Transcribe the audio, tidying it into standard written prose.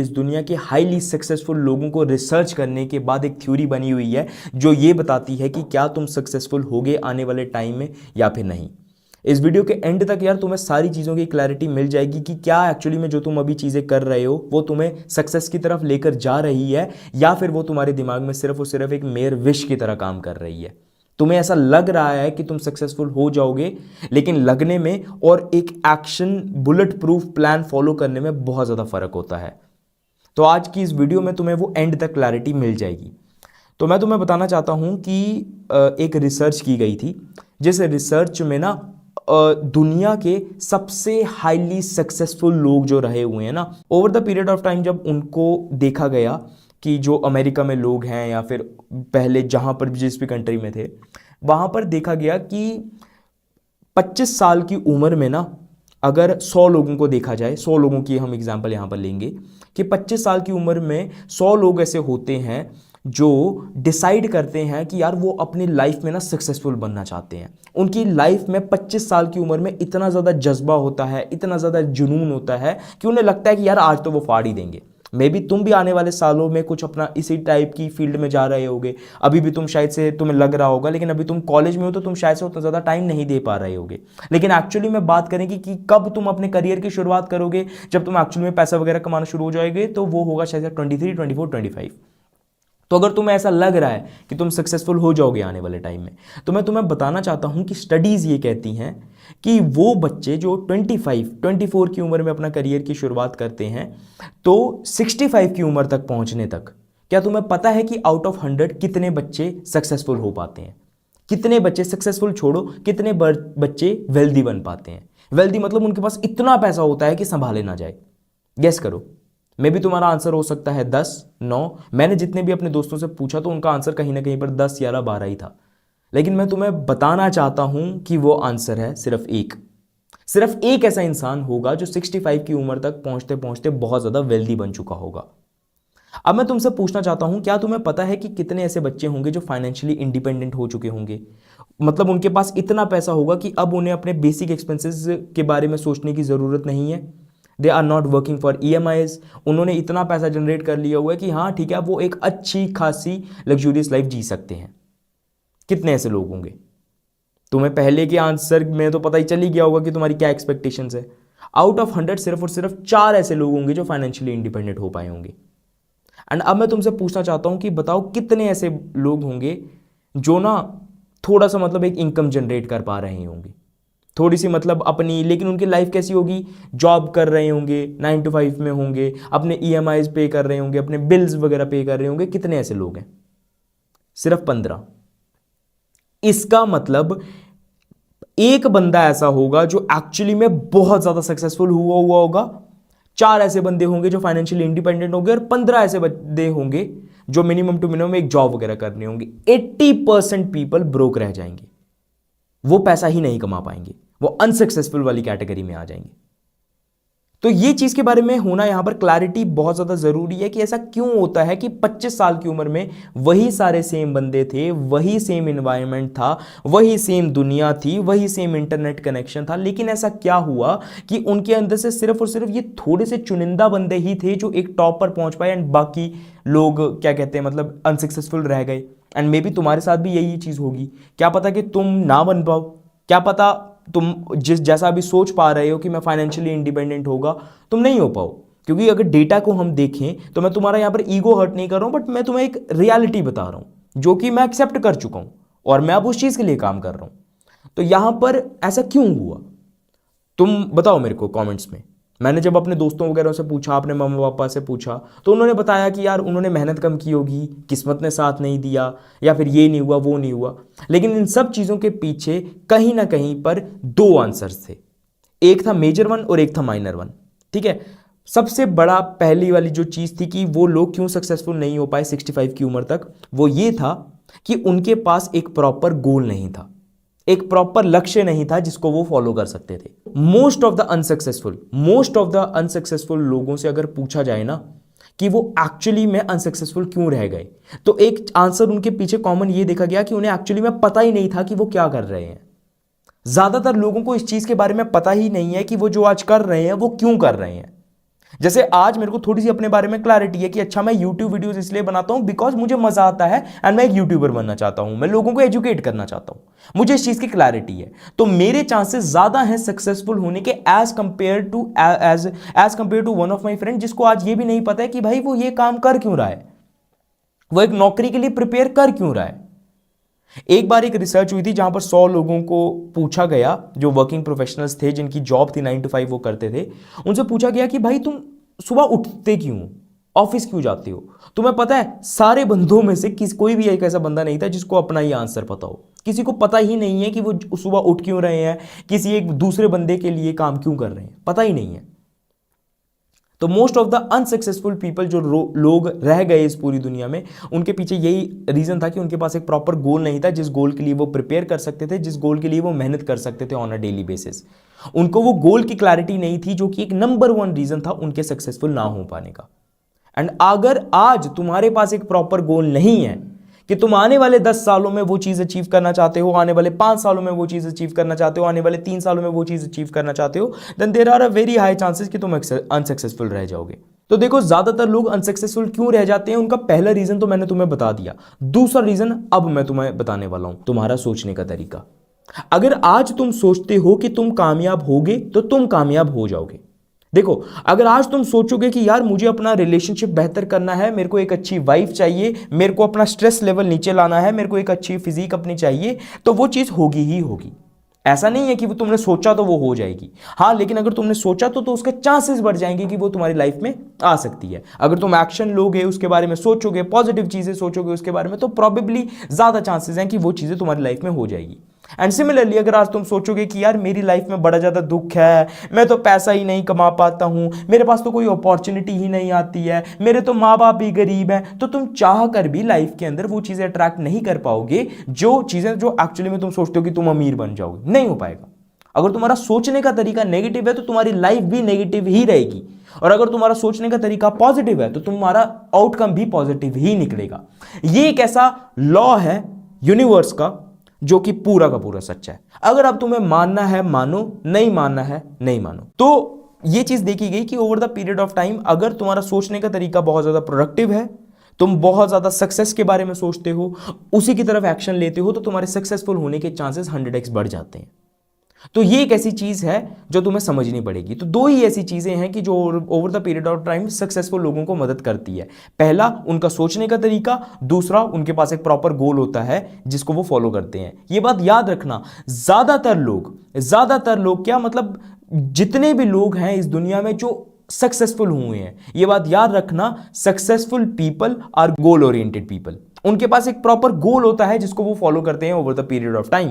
इस दुनिया के हाईली सक्सेसफुल लोगों को रिसर्च करने के बाद एक थ्योरी बनी हुई है जो ये बताती है कि क्या तुम सक्सेसफुल होगे आने वाले टाइम में या फिर नहीं। इस वीडियो के एंड तक यार तुम्हें सारी चीज़ों की क्लैरिटी मिल जाएगी कि क्या एक्चुअली में जो तुम अभी चीज़ें कर रहे हो वो तुम्हें सक्सेस की तरफ लेकर जा रही है या फिर वो तुम्हारे दिमाग में सिर्फ और सिर्फ एक मेयर विश की तरह काम कर रही है। तुम्हें ऐसा लग रहा है कि तुम सक्सेसफुल हो जाओगे, लेकिन लगने में और एक action bullet proof plan follow करने में बहुत ज़्यादा फर्क होता है। तो आज की इस वीडियो में तुम्हें वो एंड तक क्लैरिटी मिल जाएगी। तो मैं तुम्हें बताना चाहता हूँ कि एक रिसर्च की गई थी, जिस रिसर्च में ना दुनिया के सबसे हाईली सक्सेसफुल लोग जो रहे हुए हैं ना, over the period of time जब उनको देखा गया कि जो अमेरिका में लोग हैं या फिर पहले जहाँ पर जिस भी कंट्री में थे वहाँ पर देखा गया कि 25 साल की उम्र में ना अगर 100 लोगों को देखा जाए, 100 लोगों की हम एग्जांपल यहाँ पर लेंगे कि 25 साल की उम्र में 100 लोग ऐसे होते हैं जो डिसाइड करते हैं कि यार वो अपनी लाइफ में ना सक्सेसफुल बनना चाहते हैं। उनकी लाइफ में 25 साल की उम्र में इतना ज़्यादा जज्बा होता है, इतना ज़्यादा जुनून होता है कि उन्हें लगता है कि यार आज तो वो फाड़ ही देंगे। मे बी तुम भी आने वाले सालों में कुछ अपना इसी टाइप की फील्ड में जा रहे होगे। अभी भी तुम शायद से तुम्हें लग रहा होगा, लेकिन अभी तुम कॉलेज में हो तो तुम शायद से उतना ज़्यादा टाइम नहीं दे पा रहे होगे। लेकिन एक्चुअली में बात करेंगे कि कब तुम अपने करियर की शुरुआत करोगे, जब तुम एक्चुअली में पैसा वगैरह कमाना शुरू हो जाएंगे, तो वो होगा शायद 23, 24, 25। तो अगर तुम्हें ऐसा लग रहा है कि तुम सक्सेसफुल हो जाओगे आने वाले टाइम में, तो मैं तुम्हें बताना चाहता हूं कि स्टडीज़ ये कहती हैं कि वो बच्चे जो 25, 24 की उम्र में अपना करियर की शुरुआत करते हैं, तो 65 की उम्र तक पहुंचने तक, क्या तुम्हें पता है कि आउट ऑफ 100 कितने बच्चे सक्सेसफुल हो पाते हैं? कितने बच्चे सक्सेसफुल छोड़ो, कितने बच्चे वेल्दी बन पाते हैं? वेल्दी मतलब उनके पास इतना पैसा होता है कि संभाले ना जाए। गेस करो। मे भी तुम्हारा आंसर हो सकता है 10, 9। मैंने जितने भी अपने दोस्तों से पूछा तो उनका आंसर कहीं ना कहीं पर 10, 11, 12 ही था। लेकिन मैं तुम्हें बताना चाहता हूं कि वो आंसर है सिर्फ एक। सिर्फ एक ऐसा इंसान होगा जो 65 की उम्र तक पहुंचते पहुंचते बहुत ज्यादा वेल्दी बन चुका होगा। अब मैं तुमसे पूछना चाहता हूं, क्या तुम्हें पता है कि कितने ऐसे बच्चे होंगे जो फाइनेंशियली इंडिपेंडेंट हो चुके होंगे? मतलब उनके पास इतना पैसा होगा कि अब उन्हें अपने बेसिक एक्सपेंसेस के बारे में सोचने की जरूरत नहीं है। They are not working for EMIs। उन्होंने इतना पैसा जनरेट कर लिया हुआ है कि हाँ ठीक है, वो एक अच्छी खासी लग्जूरियस लाइफ जी सकते हैं। कितने ऐसे लोग होंगे? तुम्हें पहले के आंसर में तो पता ही चल ही गया होगा कि तुम्हारी क्या एक्सपेक्टेशंस है। आउट ऑफ 100 सिर्फ और सिर्फ 4 ऐसे लोग होंगे जो फाइनेंशियली इंडिपेंडेंट हो पाए होंगे। एंड अब मैं तुमसे पूछना चाहता हूं कि बताओ कितने ऐसे लोग होंगे जो ना थोड़ा सा मतलब एक इनकम जनरेट कर पा रहे होंगे, थोड़ी सी मतलब अपनी, लेकिन उनकी लाइफ कैसी होगी? जॉब कर रहे होंगे, 9 to 5 में होंगे, अपने EMIs पे कर रहे होंगे, अपने बिल्स वगैरह पे कर रहे होंगे। कितने ऐसे लोग हैं? सिर्फ 15। इसका मतलब एक बंदा ऐसा होगा जो एक्चुअली में बहुत ज्यादा सक्सेसफुल हुआ होगा। 4 ऐसे बंदे होंगे जो फाइनेंशियली इंडिपेंडेंट होंगे और 15 ऐसे बंदे होंगे जो मिनिमम टू मिनिमम एक जॉब वगैरह करने होंगे। 80% पीपल ब्रोक रह जाएंगे, वो पैसा ही नहीं कमा पाएंगे, वो अनसक्सेसफुल वाली कैटेगरी में आ जाएंगे। तो ये चीज के बारे में होना यहां पर क्लैरिटी बहुत ज्यादा जरूरी है कि ऐसा क्यों होता है कि 25 साल की उम्र में वही सारे सेम बंदे थे, वही सेम एनवायरनमेंट था, वही सेम दुनिया थी, वही सेम इंटरनेट कनेक्शन था, लेकिन ऐसा क्या हुआ कि उनके अंदर से सिर्फ और सिर्फ ये थोड़े से चुनिंदा बंदे ही थे जो एक टॉप पर पहुंच पाए एंड बाकी लोग क्या कहते हैं मतलब अनसक्सेसफुल रह गए। एंड मे बी तुम्हारे साथ भी यही चीज होगी। क्या पता कि तुम ना बन पाओ, क्या पता तुम जिस जैसा अभी सोच पा रहे हो कि मैं फाइनेंशियली इंडिपेंडेंट होगा, तुम नहीं हो पाओ। क्योंकि अगर डेटा को हम देखें तो मैं तुम्हारा यहां पर ईगो हर्ट नहीं कर रहा हूं, बट मैं तुम्हें एक रियलिटी बता रहा हूं जो कि मैं एक्सेप्ट कर चुका हूं और मैं अब उस चीज के लिए काम कर रहा हूं। तो यहां पर ऐसा क्यों हुआ, तुम बताओ मेरे को कमेंट्स में। मैंने जब अपने दोस्तों वगैरह से पूछा, अपने मम्मी पापा से पूछा, तो उन्होंने बताया कि यार उन्होंने मेहनत कम की होगी, किस्मत ने साथ नहीं दिया, या फिर ये नहीं हुआ वो नहीं हुआ। लेकिन इन सब चीज़ों के पीछे कहीं ना कहीं पर 2 आंसर्स थे। एक था मेजर वन और एक था माइनर वन। ठीक है, सबसे बड़ा पहली वाली जो चीज़ थी कि वो लोग क्यों सक्सेसफुल नहीं हो पाए 65 की उम्र तक, वो ये था कि उनके पास एक प्रॉपर गोल नहीं था, एक प्रॉपर लक्ष्य नहीं था जिसको वो फॉलो कर सकते थे। मोस्ट ऑफ द अनसक्सेसफुल लोगों से अगर पूछा जाए ना कि वो एक्चुअली में अनसक्सेसफुल क्यों रह गए, तो एक आंसर उनके पीछे कॉमन ये देखा गया कि उन्हें एक्चुअली में पता ही नहीं था कि वो क्या कर रहे हैं। ज्यादातर लोगों को इस चीज के बारे में पता ही नहीं है कि वो जो आज कर रहे हैं वो क्यों कर रहे हैं। जैसे आज मेरे को थोड़ी सी अपने बारे में क्लैरिटी है कि अच्छा मैं यूट्यूब वीडियोस इसलिए बनाता हूं बिकॉज मुझे मजा आता है एंड मैं एक यूट्यूबर बनना चाहता हूं, मैं लोगों को एजुकेट करना चाहता हूं, मुझे इस चीज की क्लैरिटी है। तो मेरे चांसेस ज्यादा हैं सक्सेसफुल होने के as compare to one of my friend जिसको आज ये भी नहीं पता है कि भाई वो ये काम कर क्यों रहा है, वो एक नौकरी के लिए प्रिपेयर कर क्यों रहा है। एक बार एक रिसर्च हुई थी जहां पर 100 लोगों को पूछा गया, जो वर्किंग प्रोफेशनल्स थे जिनकी जॉब थी 9 to 5 वो करते थे, उनसे पूछा गया कि भाई तुम सुबह उठते क्यों, ऑफिस क्यों जाते हो। तुम्हें पता है सारे बंदों में से कोई भी एक ऐसा बंदा नहीं था जिसको अपना ही आंसर पता हो, किसी को पता ही नहीं है कि वो सुबह उठ क्यों रहे हैं, किसी एक दूसरे बंदे के लिए काम क्यों कर रहे हैं, पता ही नहीं है। तो most of the unsuccessful people जो लोग रह गए इस पूरी दुनिया में, उनके पीछे यही रीजन था कि उनके पास एक प्रॉपर गोल नहीं था, जिस गोल के लिए वो प्रिपेयर कर सकते थे, जिस गोल के लिए वो मेहनत कर सकते थे ऑन अ डेली बेसिस। उनको वो गोल की क्लैरिटी नहीं थी, जो कि एक नंबर 1 रीजन था उनके सक्सेसफुल ना हो पाने का। एंड अगर आज तुम्हारे पास एक प्रॉपर गोल नहीं है कि तुम आने वाले 10 सालों में वो चीज अचीव करना चाहते हो, आने वाले 5 सालों में वो चीज अचीव करना चाहते हो, आने वाले 3 सालों में वो चीज अचीव करना चाहते हो, then there are a very high chances कि तुम अनसक्सेसफुल रह जाओगे। तो देखो ज्यादातर लोग अनसक्सेसफुल क्यों रह जाते हैं, उनका पहला रीजन तो मैंने तुम्हें बता दिया। दूसरा रीजन अब मैं तुम्हें बताने वाला हूं, तुम्हारा सोचने का तरीका। अगर आज तुम सोचते हो कि तुम कामयाब होगे तो तुम कामयाब हो जाओगे। देखो अगर आज तुम सोचोगे कि यार मुझे अपना रिलेशनशिप बेहतर करना है, मेरे को एक अच्छी वाइफ चाहिए, मेरे को अपना स्ट्रेस लेवल नीचे लाना है, मेरे को एक अच्छी फिजिक अपनी चाहिए, तो वो चीज होगी ही होगी। ऐसा नहीं है कि वो तुमने सोचा तो वो हो जाएगी, हाँ, लेकिन अगर तुमने सोचा तो उसके चांसेस बढ़ जाएंगे कि वो तुम्हारी लाइफ में आ सकती है। अगर तुम एक्शन लोगे, उसके बारे में सोचोगे, पॉजिटिव चीजें सोचोगे उसके बारे में, तो प्रॉबेबली ज्यादा चांसेस हैं कि वो चीजें तुम्हारी लाइफ में हो जाएगी। एंड सिमिलरली अगर आज तुम सोचोगे कि यार मेरी लाइफ में बड़ा ज़्यादा दुख है, मैं तो पैसा ही नहीं कमा पाता हूँ, मेरे पास तो कोई अपॉर्चुनिटी ही नहीं आती है, मेरे तो माँ बाप भी गरीब हैं, तो तुम चाह कर भी लाइफ के अंदर वो चीज़ें अट्रैक्ट नहीं कर पाओगे, जो चीज़ें जो एक्चुअली में तुम सोचते हो कि तुम अमीर बन जाओगे, नहीं हो पाएगा। अगर तुम्हारा सोचने का तरीका नेगेटिव है तो तुम्हारी लाइफ भी नेगेटिव ही रहेगी, और अगर तुम्हारा सोचने का तरीका पॉजिटिव है तो तुम्हारा आउटकम भी पॉजिटिव ही निकलेगा। ये एक ऐसा लॉ है यूनिवर्स का जो कि पूरा का पूरा सच्चा है। अगर अब तुम्हें मानना है मानो, नहीं मानना है नहीं मानो। तो ये चीज देखी गई कि over the period of time अगर तुम्हारा सोचने का तरीका बहुत ज्यादा प्रोडक्टिव है, तुम बहुत ज्यादा सक्सेस के बारे में सोचते हो, उसी की तरफ एक्शन लेते हो, तो तुम्हारे सक्सेसफुल होने के चांसेस 100x बढ़ जाते हैं। तो ये एक ऐसी चीज है जो तुम्हें समझनी पड़ेगी। तो दो ही ऐसी चीजें हैं कि जो over the period of time successful लोगों को मदद करती है। पहला उनका सोचने का तरीका, दूसरा उनके पास एक प्रॉपर गोल होता है जिसको वो फॉलो करते हैं। ये बात याद रखना, ज्यादातर लोग क्या मतलब जितने भी लोग हैं इस दुनिया में जो सक्सेसफुल हुए हैं, ये बात याद रखना, successful people are goal oriented people. उनके पास एक प्रॉपर गोल होता है जिसको वो फॉलो करते हैं over the period of time.